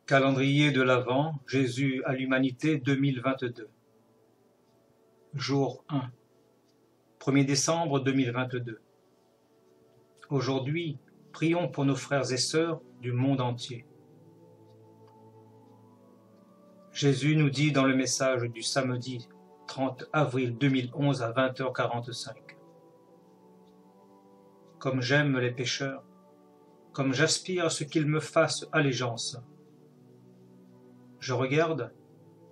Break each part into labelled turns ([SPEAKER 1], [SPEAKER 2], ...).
[SPEAKER 1] Calendrier de l'Avent, Jésus à l'Humanité 2022. Jour 1. 1er décembre 2022. Aujourd'hui, prions pour nos frères et sœurs du monde entier. Jésus nous dit dans le message du samedi 30 avril 2011 à 20h45. Comme j'aime les pécheurs, comme j'aspire à ce qu'ils me fassent allégeance. Je regarde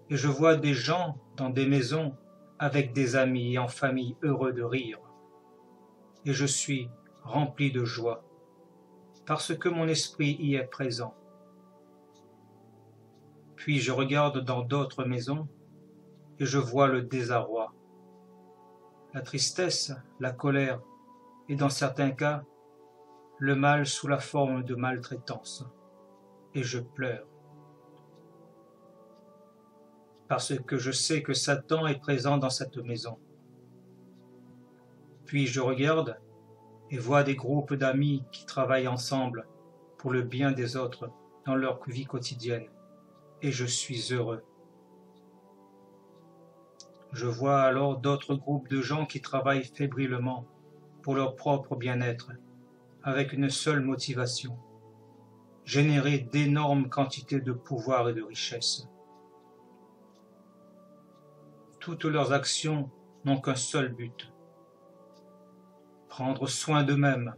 [SPEAKER 1] et je vois des gens dans des maisons avec des amis et en famille heureux de rire. Et je suis rempli de joie parce que mon esprit y est présent. Puis je regarde dans d'autres maisons et je vois le désarroi, la tristesse, la colère et dans certains cas, le mal sous la forme de maltraitance. Et je pleure. Parce que je sais que Satan est présent dans cette maison. Puis je regarde et vois des groupes d'amis qui travaillent ensemble pour le bien des autres dans leur vie quotidienne. Et je suis heureux. Je vois alors d'autres groupes de gens qui travaillent fébrilement pour leur propre bien-être, avec une seule motivation, générer d'énormes quantités de pouvoir et de richesse. Toutes leurs actions n'ont qu'un seul but, prendre soin d'eux-mêmes,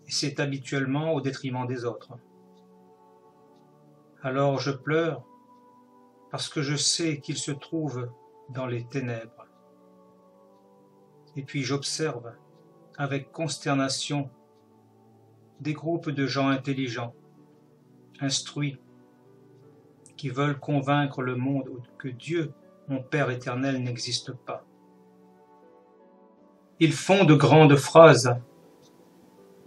[SPEAKER 1] et c'est habituellement au détriment des autres. Alors je pleure parce que je sais qu'ils se trouvent dans les ténèbres. Et puis j'observe avec consternation des groupes de gens intelligents, instruits, qui veulent convaincre le monde que Dieu, mon Père éternel, n'existe pas. Ils font de grandes phrases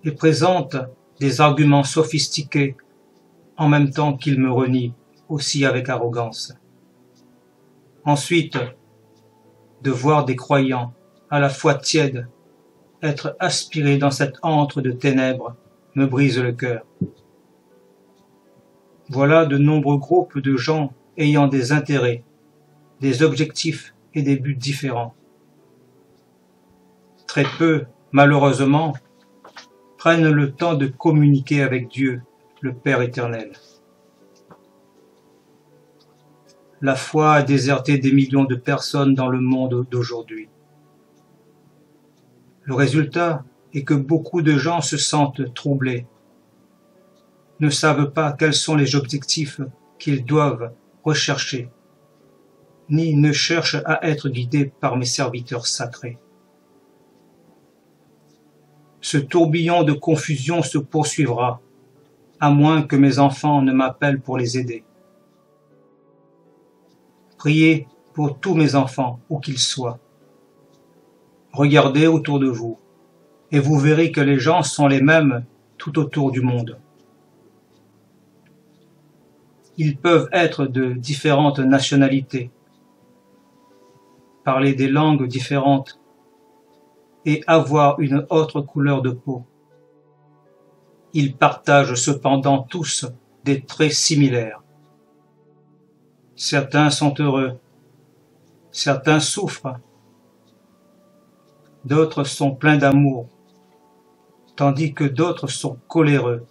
[SPEAKER 1] et présentent des arguments sophistiqués en même temps qu'ils me renient aussi avec arrogance. Ensuite, de voir des croyants à la fois tièdes être aspirés dans cette antre de ténèbres me brise le cœur. Voilà de nombreux groupes de gens ayant des intérêts, des objectifs et des buts différents. Très peu, malheureusement, prennent le temps de communiquer avec Dieu, le Père éternel. La foi a déserté des millions de personnes dans le monde d'aujourd'hui. Le résultat est que beaucoup de gens se sentent troublés, ne savent pas quels sont les objectifs qu'ils doivent rechercher, ni ne cherchent à être guidés par mes serviteurs sacrés. Ce tourbillon de confusion se poursuivra, à moins que mes enfants ne m'appellent pour les aider. Priez pour tous mes enfants, où qu'ils soient. Regardez autour de vous, et vous verrez que les gens sont les mêmes tout autour du monde. Ils peuvent être de différentes nationalités, parler des langues différentes et avoir une autre couleur de peau. Ils partagent cependant tous des traits similaires. Certains sont heureux, certains souffrent, d'autres sont pleins d'amour, tandis que d'autres sont coléreux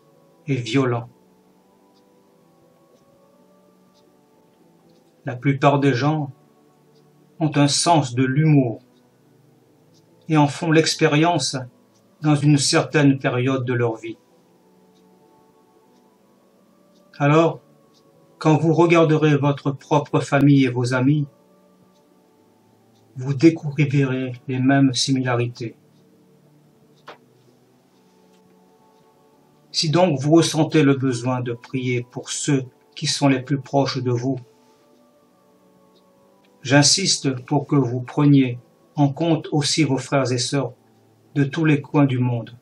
[SPEAKER 1] et violents. La plupart des gens ont un sens de l'humour et en font l'expérience dans une certaine période de leur vie. Alors, quand vous regarderez votre propre famille et vos amis, vous découvrirez les mêmes similarités. Si donc vous ressentez le besoin de prier pour ceux qui sont les plus proches de vous, j'insiste pour que vous preniez en compte aussi vos frères et sœurs de tous les coins du monde.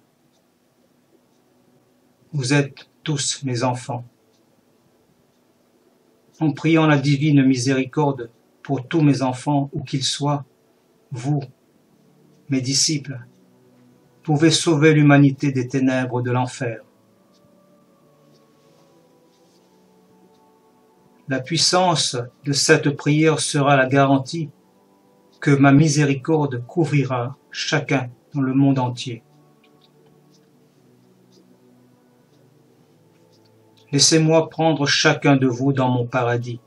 [SPEAKER 1] Vous êtes tous mes enfants. En priant la divine miséricorde pour tous mes enfants, où qu'ils soient, vous, mes disciples, pouvez sauver l'humanité des ténèbres de l'enfer. La puissance de cette prière sera la garantie que ma miséricorde couvrira chacun dans le monde entier. Laissez-moi prendre chacun de vous dans mon paradis.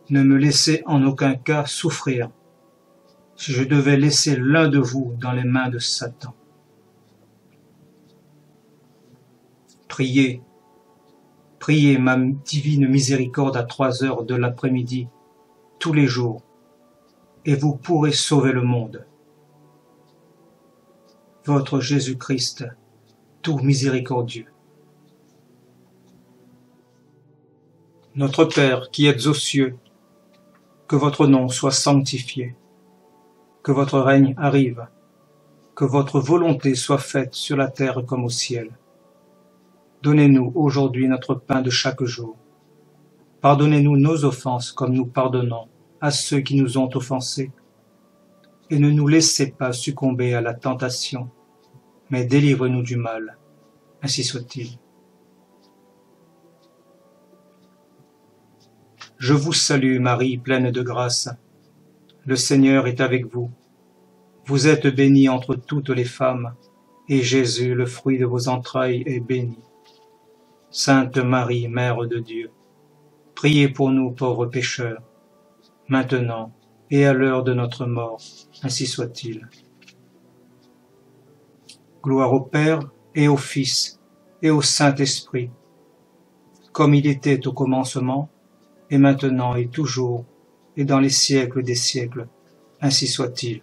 [SPEAKER 1] Ne me laissez en aucun cas souffrir si je devais laisser l'un de vous dans les mains de Satan. Priez, priez ma divine miséricorde à 3 heures de l'après-midi, tous les jours, et vous pourrez sauver le monde. Votre Jésus-Christ, tout miséricordieux. Notre Père qui êtes aux cieux, que votre nom soit sanctifié, que votre règne arrive, que votre volonté soit faite sur la terre comme au ciel. Donnez-nous aujourd'hui notre pain de chaque jour. Pardonnez-nous nos offenses comme nous pardonnons à ceux qui nous ont offensés. Et ne nous laissez pas succomber à la tentation, mais délivrez-nous du mal. Ainsi soit-il. Je vous salue Marie, pleine de grâce. Le Seigneur est avec vous. Vous êtes bénie entre toutes les femmes, et Jésus, le fruit de vos entrailles, est béni. Sainte Marie, Mère de Dieu, priez pour nous pauvres pécheurs, maintenant et à l'heure de notre mort, ainsi soit-il. Gloire au Père et au Fils et au Saint-Esprit, comme il était au commencement, et maintenant et toujours, et dans les siècles des siècles, ainsi soit-il.